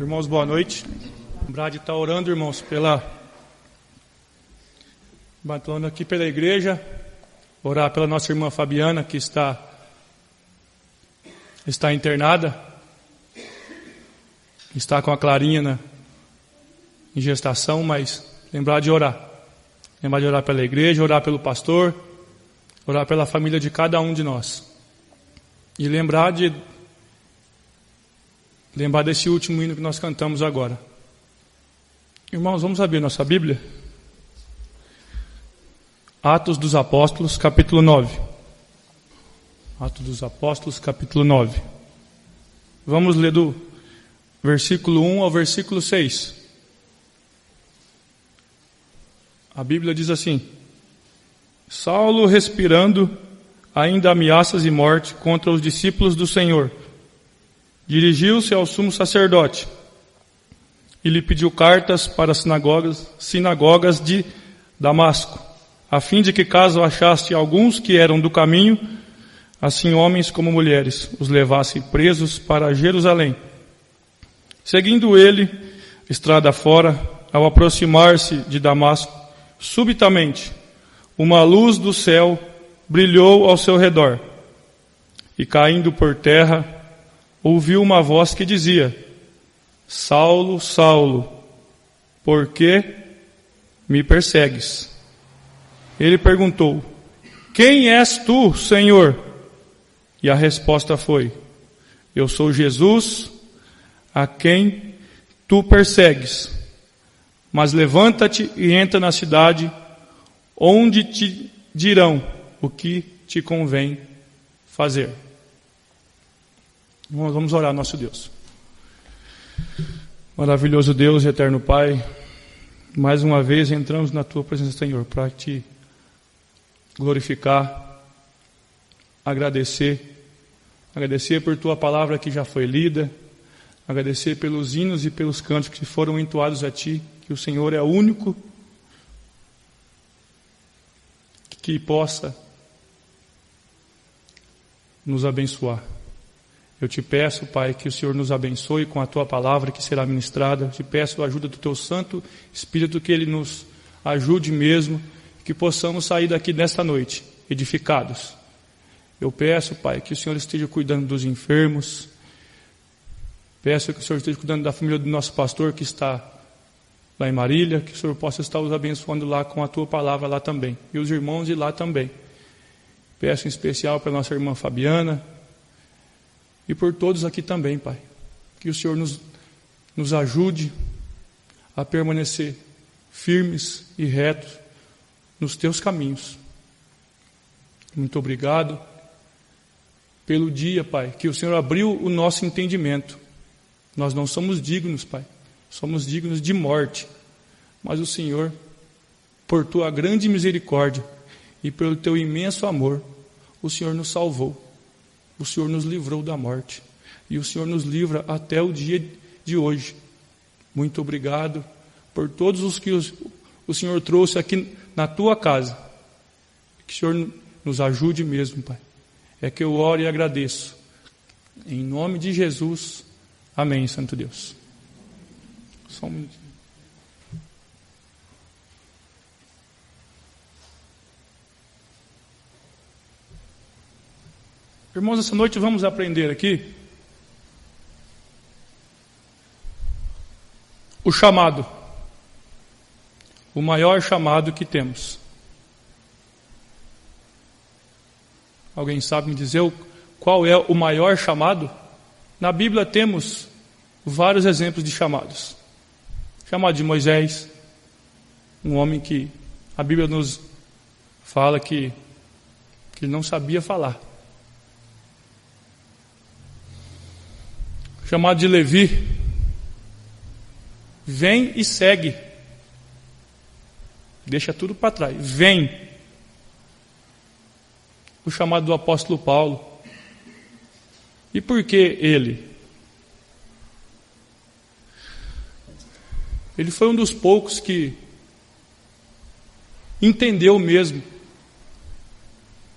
Irmãos, boa noite. Lembrar de estar orando, irmãos, batendo aqui pela igreja, orar pela nossa irmã Fabiana, que está internada, está com a Clarinha em gestação, mas lembrar de orar. Lembrar de orar pela igreja, orar pelo pastor, orar pela família de cada um de nós. E lembrar desse último hino que nós cantamos agora. Irmãos, vamos abrir nossa Bíblia? Atos dos Apóstolos, capítulo 9. Atos dos Apóstolos, capítulo 9. Vamos ler do versículo 1 ao versículo 6. A Bíblia diz assim: Saulo, respirando ainda ameaças e morte contra os discípulos do Senhor, dirigiu-se ao sumo sacerdote e lhe pediu cartas para as sinagogas de Damasco, a fim de que, caso achasse alguns que eram do caminho, assim homens como mulheres, os levasse presos para Jerusalém. Seguindo ele, estrada fora, ao aproximar-se de Damasco, subitamente uma luz do céu brilhou ao seu redor, e caindo por terra, ouviu uma voz que dizia: Saulo, Saulo, por que me persegues? Ele perguntou: Quem és tu, Senhor? E a resposta foi: Eu sou Jesus, a quem tu persegues. Mas levanta-te e entra na cidade, onde te dirão o que te convém fazer. Vamos orar, nosso Deus. Maravilhoso Deus e eterno Pai, mais uma vez entramos na Tua presença, Senhor, para Te glorificar, agradecer por Tua palavra que já foi lida, agradecer pelos hinos e pelos cantos que foram entoados a Ti, que o Senhor é o único que possa nos abençoar. Eu te peço, Pai, que o Senhor nos abençoe com a Tua palavra que será ministrada. Eu te peço a ajuda do Teu Santo Espírito, que Ele nos ajude mesmo, que possamos sair daqui nesta noite edificados. Eu peço, Pai, que o Senhor esteja cuidando dos enfermos. Peço que o Senhor esteja cuidando da família do nosso pastor que está lá em Marília, que o Senhor possa estar os abençoando lá com a Tua palavra lá também, e os irmãos de lá também. Peço em especial para nossa irmã Fabiana e por todos aqui também, Pai, que o Senhor nos ajude a permanecer firmes e retos nos Teus caminhos. Muito obrigado pelo dia, Pai, que o Senhor abriu o nosso entendimento. Nós não somos dignos, Pai, somos dignos de morte, mas o Senhor, por Tua grande misericórdia e pelo Teu imenso amor, o Senhor nos salvou, o Senhor nos livrou da morte, e o Senhor nos livra até o dia de hoje. Muito obrigado por todos os que o Senhor trouxe aqui na Tua casa. Que o Senhor nos ajude mesmo, Pai. É que eu oro e agradeço. Em nome de Jesus, amém, Santo Deus. Só um minutinho. Irmãos, essa noite vamos aprender aqui o chamado, o maior chamado que temos. Alguém sabe me dizer qual é o maior chamado? Na Bíblia temos vários exemplos de chamados. Chamado de Moisés, um homem que a Bíblia nos fala que ele não sabia falar. Chamado de Levi, vem e segue, deixa tudo para trás, vem. O chamado do apóstolo Paulo. E por que ele? Ele foi um dos poucos que entendeu mesmo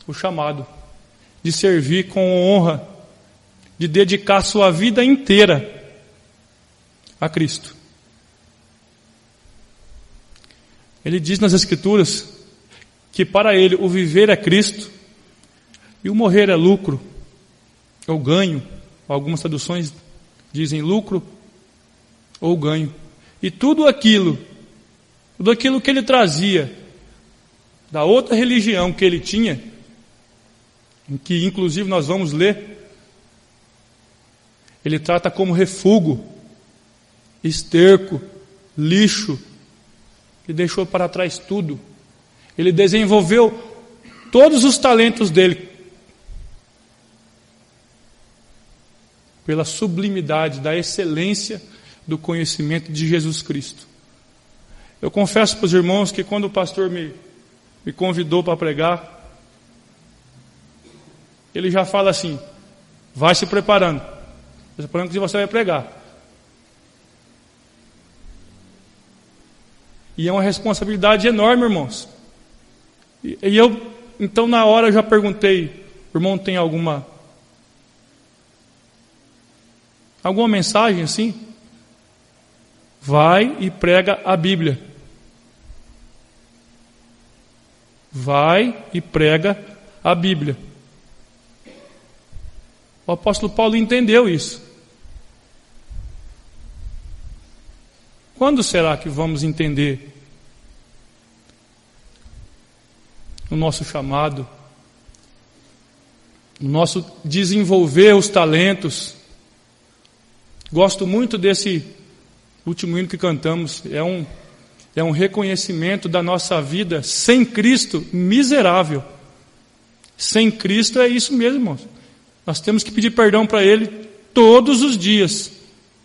o chamado de servir com honra, de dedicar sua vida inteira a Cristo. Ele diz nas Escrituras que para ele o viver é Cristo e o morrer é lucro, ou ganho. Algumas traduções dizem lucro ou ganho. E tudo aquilo que ele trazia da outra religião que ele tinha, em que inclusive nós vamos ler, ele trata como refúgio, esterco, lixo, e deixou para trás tudo. Ele desenvolveu todos os talentos dele pela sublimidade, da excelência do conhecimento de Jesus Cristo. Eu confesso para os irmãos que quando o pastor me convidou para pregar, ele já fala assim: vai se preparando que você vai pregar. E é uma responsabilidade enorme, irmãos. E eu, então na hora eu já perguntei: irmão, tem alguma mensagem assim? Vai e prega a Bíblia. Vai e prega a Bíblia. O apóstolo Paulo entendeu isso. Quando será que vamos entender o nosso chamado, o nosso desenvolver os talentos? Gosto muito desse último hino que cantamos. É um reconhecimento da nossa vida sem Cristo miserável. Sem Cristo é isso mesmo, irmãos. Nós temos que pedir perdão para Ele todos os dias,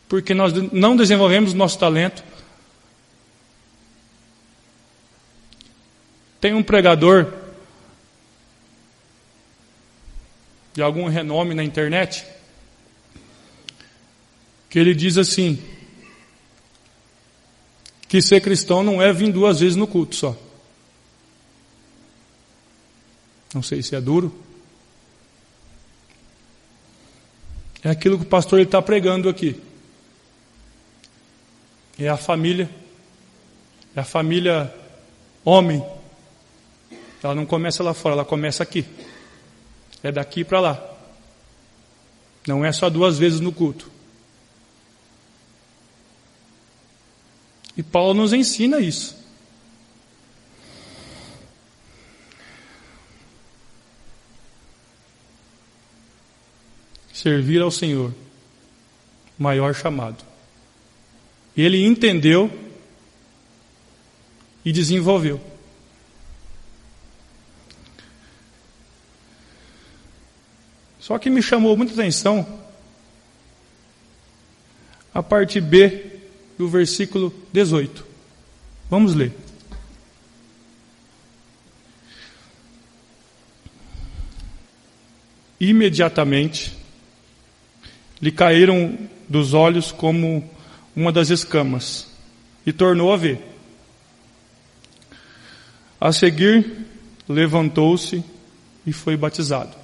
porque nós não desenvolvemos o nosso talento. Tem um pregador de algum renome na internet que ele diz assim, que ser cristão não é vir 2 vezes no culto só. Não sei se é duro. É aquilo que o pastor está pregando aqui. É a família homem. Ela não começa lá fora, ela começa aqui. É daqui para lá. Não é só 2 vezes no culto. E Paulo nos ensina isso. Servir ao Senhor, maior chamado. Ele entendeu e desenvolveu. Só que me chamou muita atenção a parte B do versículo 18. Vamos ler. Imediatamente lhe caíram dos olhos como uma das escamas, e tornou a ver. A seguir, levantou-se e foi batizado.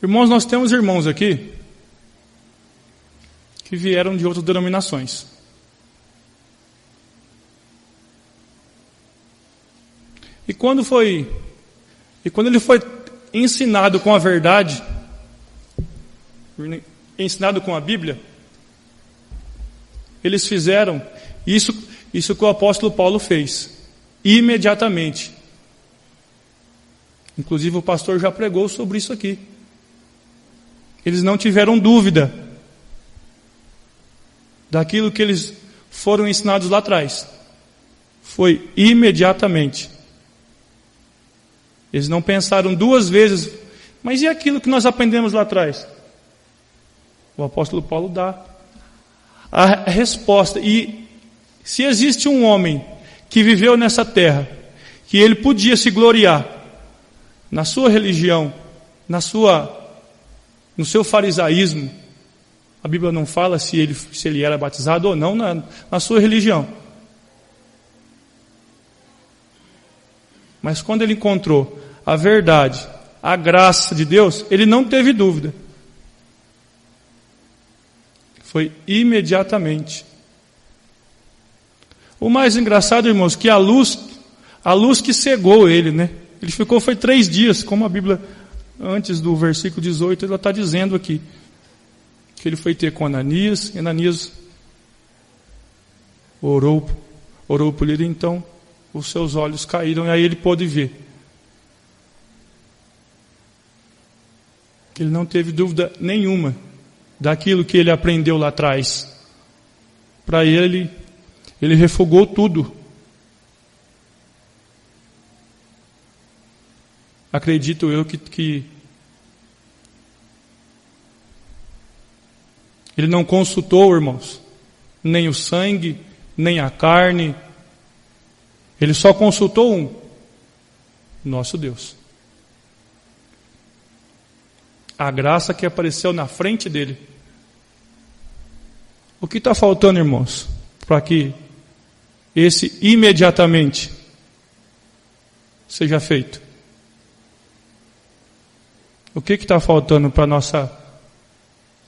Irmãos, nós temos irmãos aqui que vieram de outras denominações. E quando ele foi ensinado com a verdade, ensinado com a Bíblia, eles fizeram isso que o apóstolo Paulo fez, imediatamente. Inclusive o pastor já pregou sobre isso aqui. Eles não tiveram dúvida daquilo que eles foram ensinados lá atrás. Foi imediatamente. Eles não pensaram 2 vezes, mas e aquilo que nós aprendemos lá atrás? O apóstolo Paulo dá a resposta. E se existe um homem que viveu nessa terra, que ele podia se gloriar na sua religião, no seu farisaísmo, a Bíblia não fala se ele era batizado ou não na sua religião. Mas quando ele encontrou a verdade, a graça de Deus, ele não teve dúvida. Foi imediatamente. O mais engraçado, irmãos, que a luz que cegou ele, né? Ele ficou, foi 3 dias, como a Bíblia, antes do versículo 18, ela está dizendo aqui. Que ele foi ter com Ananias, e Ananias orou por ele, então os seus olhos caíram, e aí ele pôde ver. Ele não teve dúvida nenhuma daquilo que ele aprendeu lá atrás. Para ele refugou tudo. Acredito eu que ele não consultou, irmãos, nem o sangue, nem a carne. Ele só consultou nosso Deus. A graça que apareceu na frente dele. O que está faltando, irmãos, para que esse imediatamente seja feito? O que está faltando para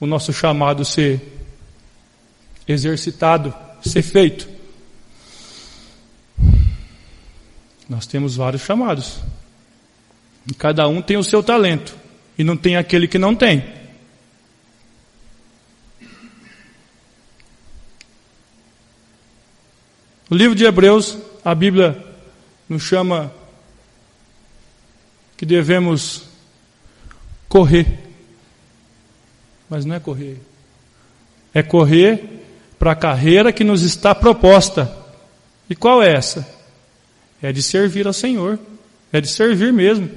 o nosso chamado ser exercitado, ser feito? Nós temos vários chamados. E cada um tem o seu talento. E não tem aquele que não tem. No livro de Hebreus, a Bíblia nos chama que devemos correr. Mas não é correr. É correr para a carreira que nos está proposta. E qual é essa? É de servir ao Senhor. É de servir mesmo.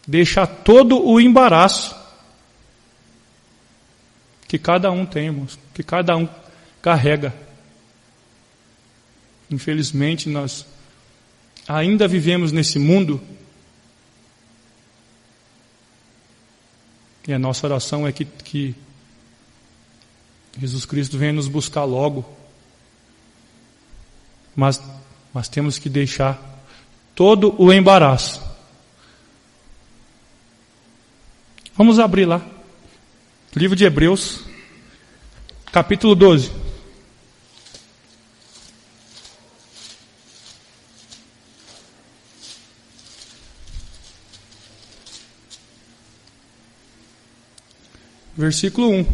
Deixar todo o embaraço que cada um tem, irmãos, que cada um carrega. Infelizmente, nós ainda vivemos nesse mundo e a nossa oração é que Jesus Cristo venha nos buscar logo. Mas temos que deixar todo o embaraço. Vamos abrir lá. Livro de Hebreus, capítulo 12. Versículo 1.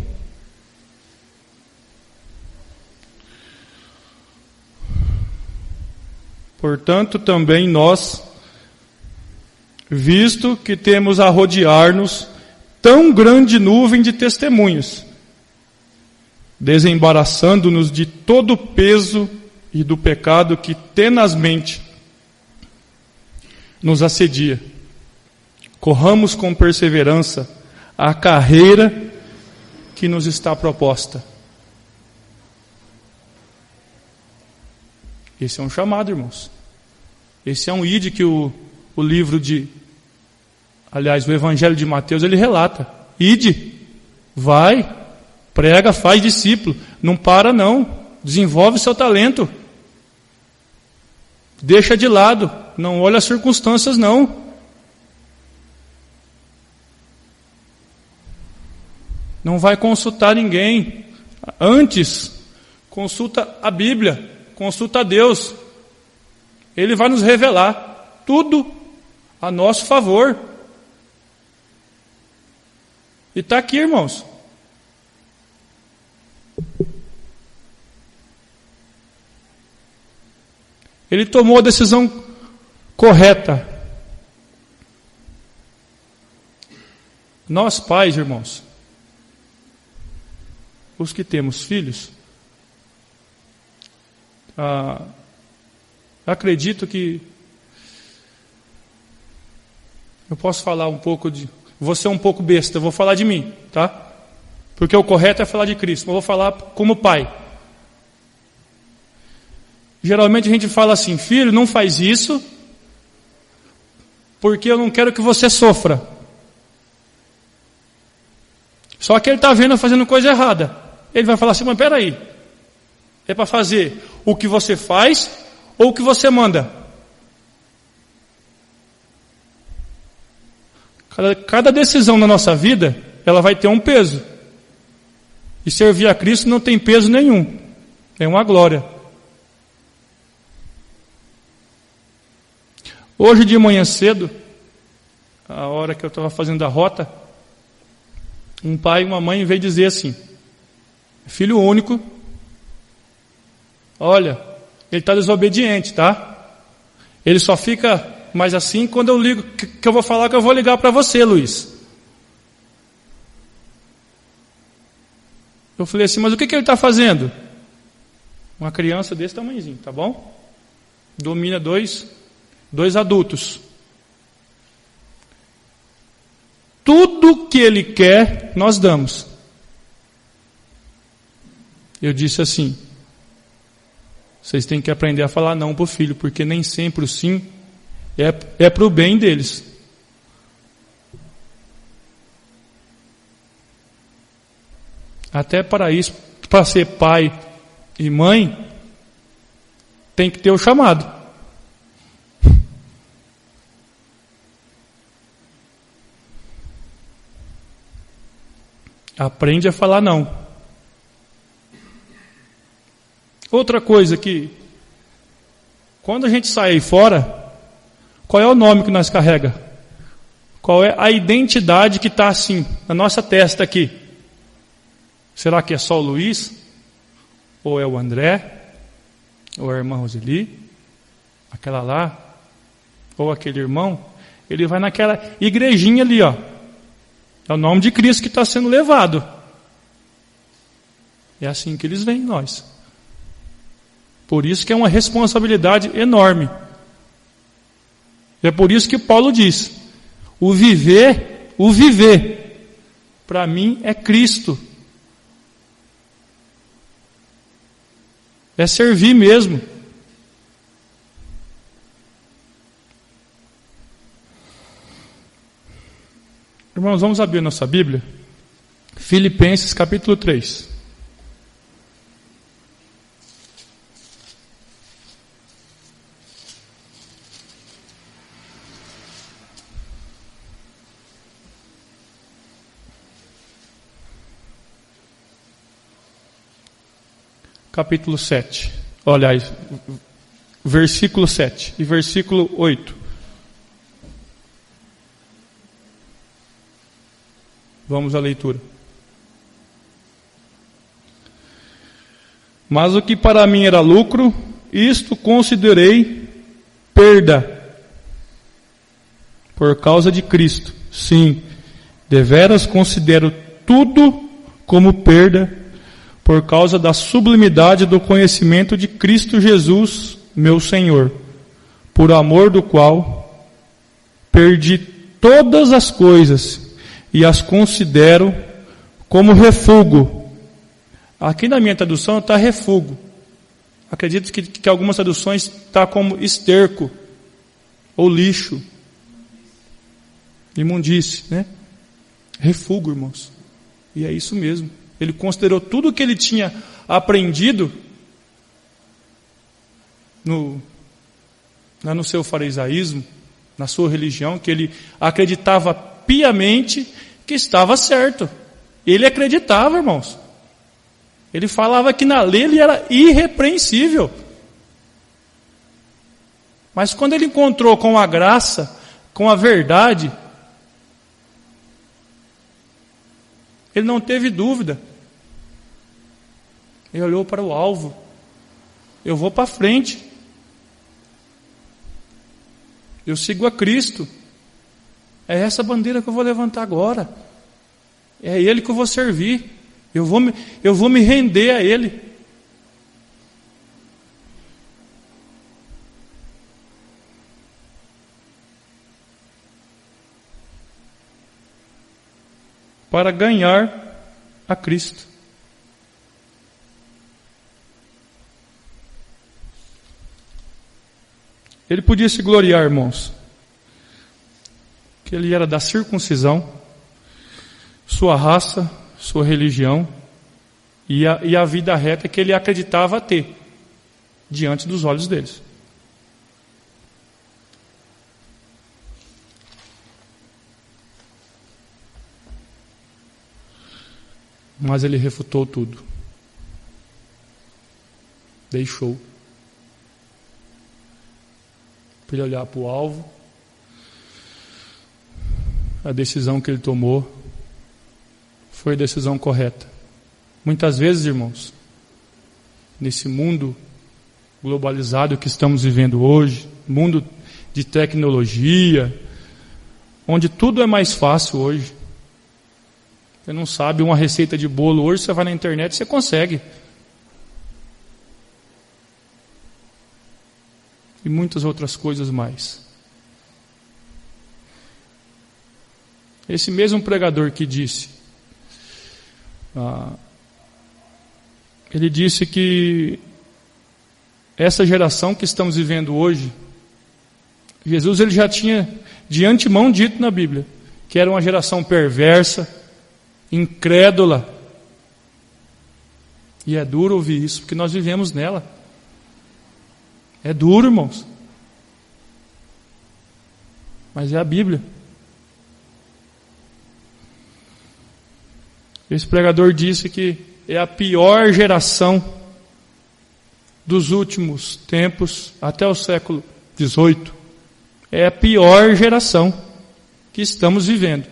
Portanto, também nós, visto que temos a rodear-nos tão grande nuvem de testemunhas, desembaraçando-nos de todo o peso e do pecado que tenazmente nos assedia. Corramos com perseverança a carreira que nos está proposta. Esse é um chamado, irmãos. Esse é um ide que o livro o Evangelho de Mateus, ele relata. Ide, vai, prega, faz discípulo. Não para não, desenvolve seu talento. Deixa de lado, não olha as circunstâncias não. Não vai consultar ninguém. Antes, consulta a Bíblia, consulta a Deus. Ele vai nos revelar tudo a nosso favor. E está aqui, irmãos. Ele tomou a decisão correta. Nós pais, irmãos, os que temos filhos, acredito que eu posso falar um pouco vou ser um pouco besta, eu vou falar de mim, tá? Porque o correto é falar de Cristo, mas eu vou falar como pai. Geralmente a gente fala assim: filho, não faz isso, porque eu não quero que você sofra. Só que ele está vendo eu fazendo coisa errada. Ele vai falar assim: mas peraí, é para fazer o que você faz ou o que você manda? Cada decisão na nossa vida, ela vai ter um peso. E servir a Cristo não tem peso nenhum. É uma glória. Hoje de manhã cedo, a hora que eu estava fazendo a rota, um pai e uma mãe veio dizer assim: filho único, olha, ele está desobediente, tá? Ele só fica mais assim quando eu ligo, que eu vou falar que eu vou ligar para você, Luiz. Eu falei assim, mas o que ele está fazendo? Uma criança desse tamanhozinho, tá bom? Domina dois adultos. Tudo que ele quer, nós damos. Eu disse assim, vocês têm que aprender a falar não para o filho, porque nem sempre o sim é para o bem deles. Até para isso, para ser pai e mãe, tem que ter o chamado. Aprende a falar não. Outra coisa que, quando a gente sai aí fora, qual é o nome que nós carrega? Qual é a identidade que está assim, na nossa testa aqui? Será que é só o Luiz? Ou é o André? Ou é a irmã Roseli? Aquela lá? Ou aquele irmão? Ele vai naquela igrejinha ali, ó. É o nome de Cristo que está sendo levado. É assim que eles veem nós. Por isso que é uma responsabilidade enorme. É por isso que Paulo diz: o viver, para mim é Cristo. É servir mesmo. Irmãos, vamos abrir nossa Bíblia. Filipenses capítulo 3. Capítulo 7. Olha aí, versículo 7 e versículo 8. Vamos à leitura. Mas o que para mim era lucro, isto considerei perda por causa de Cristo. Sim, deveras considero tudo como perda por causa da sublimidade do conhecimento de Cristo Jesus, meu Senhor, por amor do qual perdi todas as coisas e as considero como refúgio. Aqui na minha tradução está refúgio. Acredito que algumas traduções está como esterco ou lixo, imundície, né? Refúgio, irmãos. E é isso mesmo. Ele considerou tudo o que ele tinha aprendido no seu farisaísmo, na sua religião, que ele acreditava piamente que estava certo. Ele acreditava, irmãos. Ele falava que na lei ele era irrepreensível. Mas quando ele encontrou com a graça, com a verdade, ele não teve dúvida. Ele olhou para o alvo. Eu vou para frente. Eu sigo a Cristo. É essa bandeira que eu vou levantar agora. É Ele que eu vou servir. Eu vou me render a Ele. Para ganhar a Cristo. Ele podia se gloriar, irmãos, que ele era da circuncisão, sua raça, sua religião e a vida reta que ele acreditava ter diante dos olhos deles. Mas ele refutou tudo. Deixou. Para ele olhar para o alvo. A decisão que ele tomou foi a decisão correta. Muitas vezes, irmãos, nesse mundo globalizado que estamos vivendo hoje, mundo de tecnologia, onde tudo é mais fácil hoje. Você não sabe uma receita de bolo hoje, você vai na internet e você consegue. E muitas outras coisas mais. Esse mesmo pregador que disse, ele disse que essa geração que estamos vivendo hoje, Jesus ele já tinha de antemão dito na Bíblia que era uma geração perversa, incrédula. E é duro ouvir isso, porque nós vivemos nela. É duro, irmãos. Mas é a Bíblia. Esse pregador disse que é a pior geração dos últimos tempos, até o século XVIII. É a pior geração que estamos vivendo.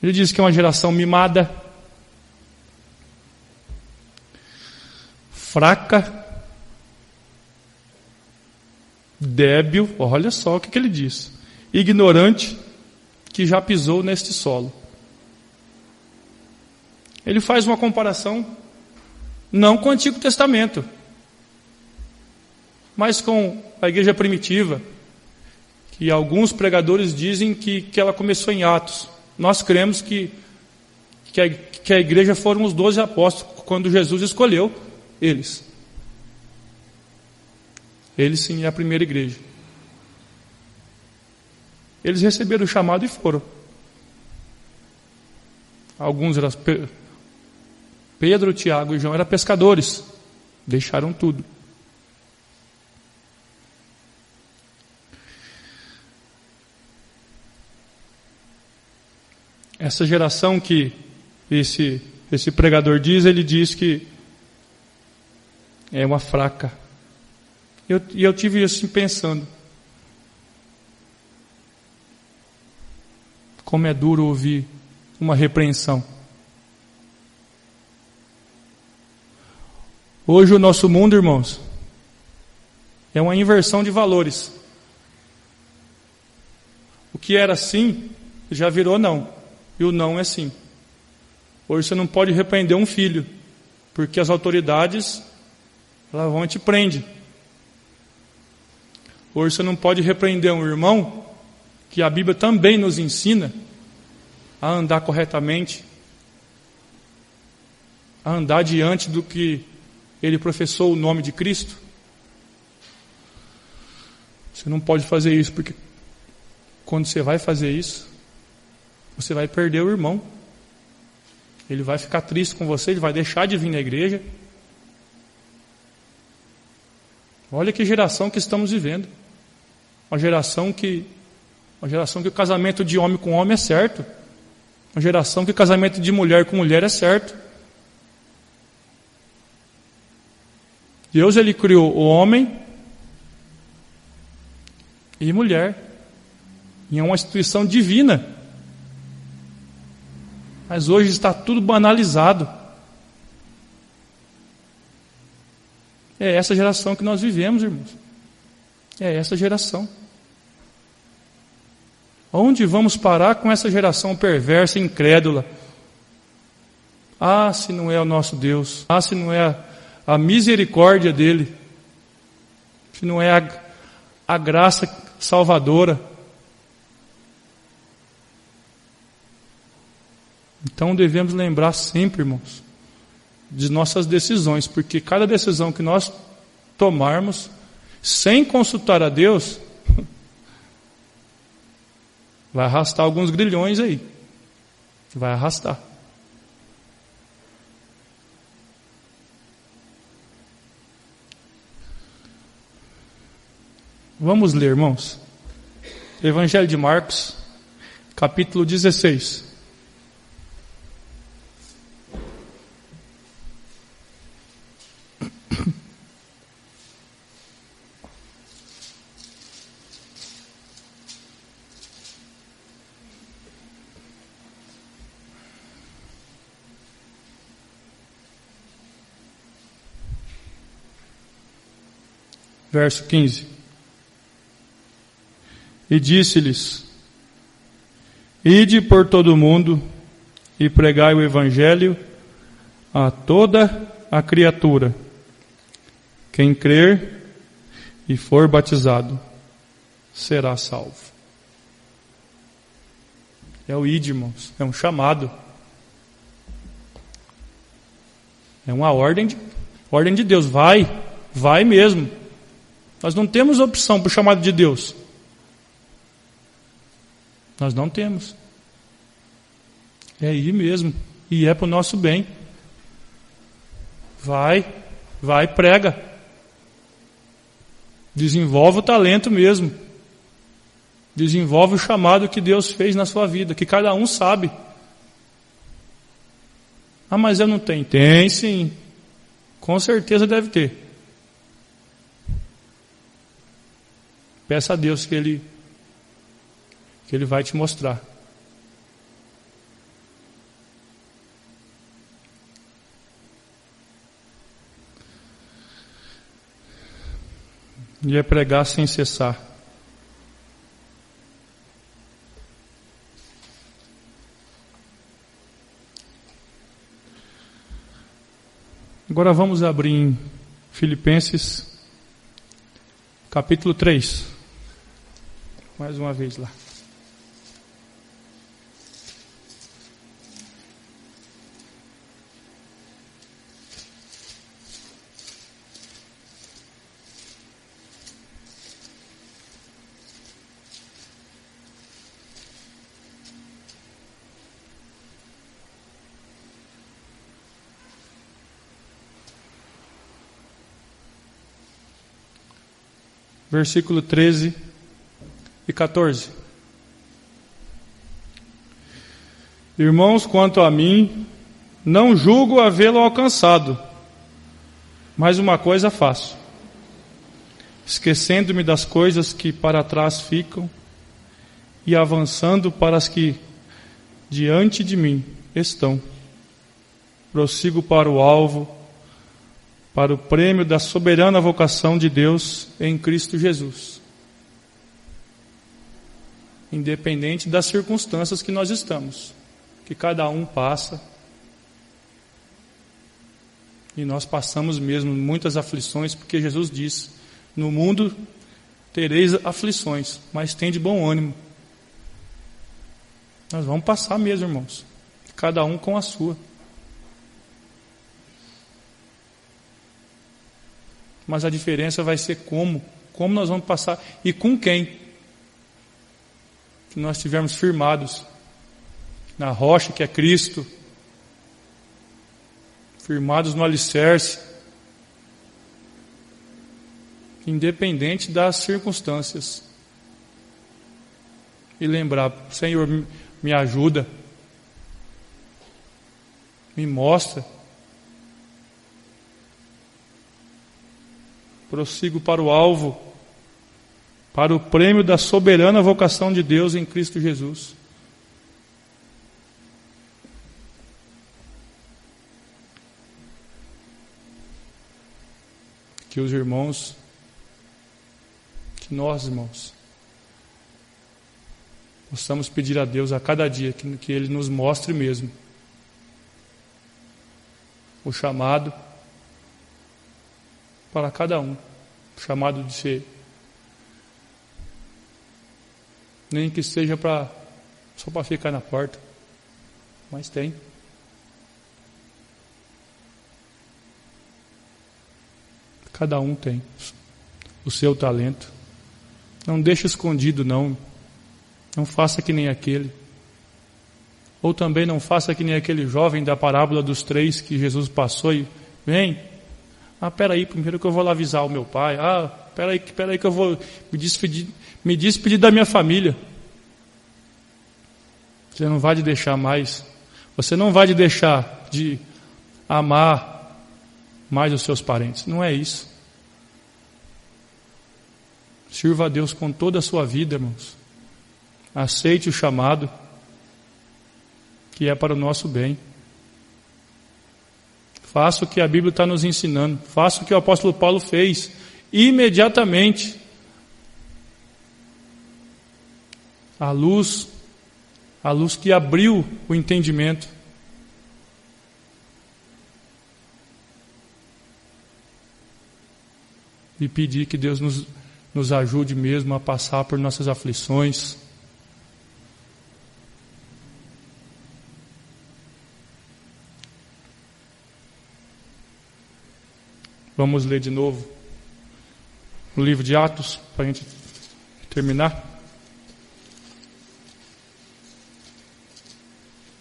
Ele diz que é uma geração mimada, fraca, débil, olha só o que ele diz, ignorante, que já pisou neste solo. Ele faz uma comparação, não com o Antigo Testamento, mas com a igreja primitiva, que alguns pregadores dizem que ela começou em Atos. Nós cremos que a igreja foram os 12 apóstolos, quando Jesus escolheu eles. Eles sim é a primeira igreja. Eles receberam o chamado e foram. Alguns eram Pedro, Tiago e João eram pescadores. Deixaram tudo. Essa geração que esse pregador diz, ele diz que é uma fraca. E eu tive assim pensando. Como é duro ouvir uma repreensão. Hoje o nosso mundo, irmãos, é uma inversão de valores. O que era sim, já virou não. E o não é sim. Hoje você não pode repreender um filho, porque as autoridades elas vão e te prendem. Hoje você não pode repreender um irmão, que a Bíblia também nos ensina a andar corretamente, a andar diante do que ele professou o nome de Cristo. Você não pode fazer isso, porque quando você vai fazer isso, você vai perder o irmão. Ele vai ficar triste com você, ele vai deixar de vir na igreja. Olha que geração que estamos vivendo. Uma geração que o casamento de homem com homem é certo. Uma geração que o casamento de mulher com mulher é certo. Deus ele criou o homem e mulher. E é uma instituição divina. Mas hoje está tudo banalizado. É essa geração que nós vivemos, irmãos. É essa geração. Onde vamos parar com essa geração perversa e incrédula? Ah, se não é o nosso Deus. Ah, se não é a misericórdia dele. Se não é a graça salvadora. Então devemos lembrar sempre, irmãos, de nossas decisões, porque cada decisão que nós tomarmos, sem consultar a Deus, vai arrastar alguns grilhões aí. Vai arrastar. Vamos ler, irmãos. Evangelho de Marcos, capítulo 16. verso 15. E disse-lhes: Ide por todo o mundo e pregai o evangelho a toda a criatura. Quem crer e for batizado será salvo. É o ide, irmãos, é um chamado. É uma ordem de Deus. Vai mesmo. Nós não temos opção para o chamado de Deus. Nós não temos. É ir mesmo. E é para o nosso bem. Vai, prega. Desenvolve o talento mesmo. Desenvolve o chamado que Deus fez na sua vida, que cada um sabe. Ah, mas eu não tenho. Tem sim. Com certeza deve ter. Peça a Deus que Ele vai te mostrar. E é pregar sem cessar. Agora vamos abrir em Filipenses, capítulo 3. Mais uma vez lá. Versículo 13 e 14. Irmãos, quanto a mim, não julgo havê-lo alcançado, mas uma coisa faço, esquecendo-me das coisas que para trás ficam e avançando para as que diante de mim estão. Prossigo para o alvo, para o prêmio da soberana vocação de Deus em Cristo Jesus. Independente das circunstâncias que nós estamos, que cada um passa, e nós passamos mesmo muitas aflições, porque Jesus diz: no mundo tereis aflições, mas tende bom ânimo. Nós vamos passar mesmo, irmãos, cada um com a sua. Mas a diferença vai ser como nós vamos passar e com quem. Que nós estivermos firmados na rocha que é Cristo, firmados no alicerce, independente das circunstâncias. E lembrar: Senhor, me ajuda, me mostra. Prossigo para o alvo, para o prêmio da soberana vocação de Deus em Cristo Jesus. Que os irmãos, que nós, irmãos, possamos pedir a Deus a cada dia que Ele nos mostre mesmo o chamado para cada um, o chamado de ser, nem que seja só para ficar na porta, mas tem. Cada um tem o seu talento. Não deixe escondido, não. Não faça que nem aquele. Ou também não faça que nem aquele jovem da parábola dos 3 que Jesus passou e vem. Peraí, primeiro que eu vou lá avisar o meu pai. Peraí que eu vou me despedir da minha família. Você não vai deixar mais. Você não vai deixar de amar mais os seus parentes. Não é isso. Sirva a Deus com toda a sua vida, irmãos. Aceite o chamado, que é para o nosso bem. Faça o que a Bíblia está nos ensinando. Faça o que o apóstolo Paulo fez. imediatamente a luz que abriu o entendimento. E pedir que Deus nos ajude mesmo a passar por nossas aflições. Vamos ler de novo o livro de Atos, para a gente terminar.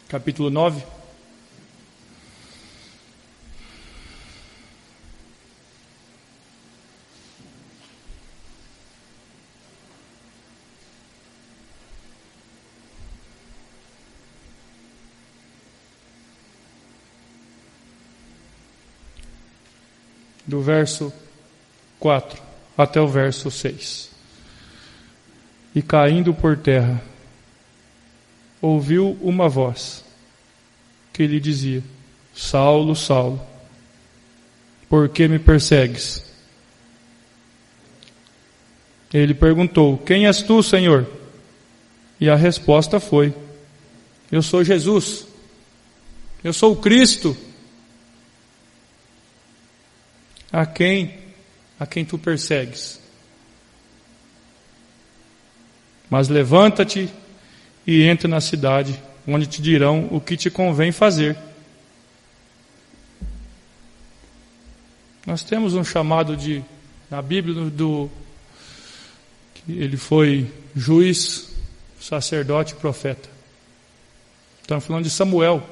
Capítulo 9. Do verso 4 até o verso 6. E caindo por terra, ouviu uma voz que lhe dizia: Saulo, Saulo, por que me persegues? Ele perguntou: Quem és tu, Senhor? E a resposta foi: Eu sou Jesus, eu sou o Cristo, a quem tu persegues. Mas levanta-te e entra na cidade, onde te dirão o que te convém fazer. Nós temos um chamado na Bíblia, que ele foi juiz, sacerdote e profeta. Estamos falando de Samuel.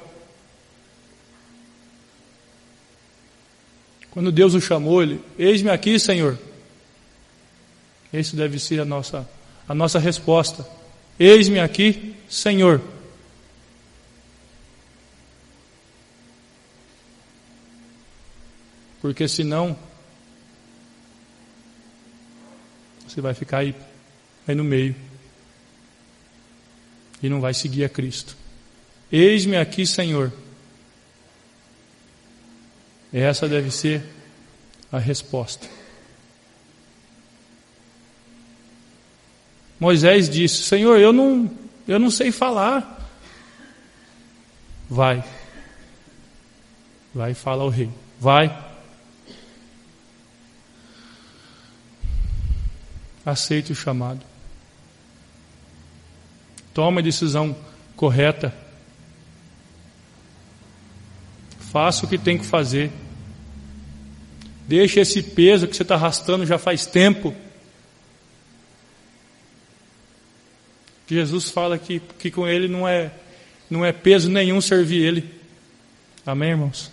Quando Deus o chamou, ele: Eis-me aqui, Senhor. Esse deve ser a nossa resposta. Eis-me aqui, Senhor. Porque senão você vai ficar aí no meio e não vai seguir a Cristo. Eis-me aqui, Senhor. Essa deve ser a resposta. Moisés disse: Senhor, eu não sei falar. Vai e fala ao rei. Vai. Aceite o chamado. Toma a decisão correta. Faça o que tem que fazer. Deixa esse peso que você está arrastando já faz tempo. Jesus fala que com ele não é peso nenhum servir ele. Amém, irmãos?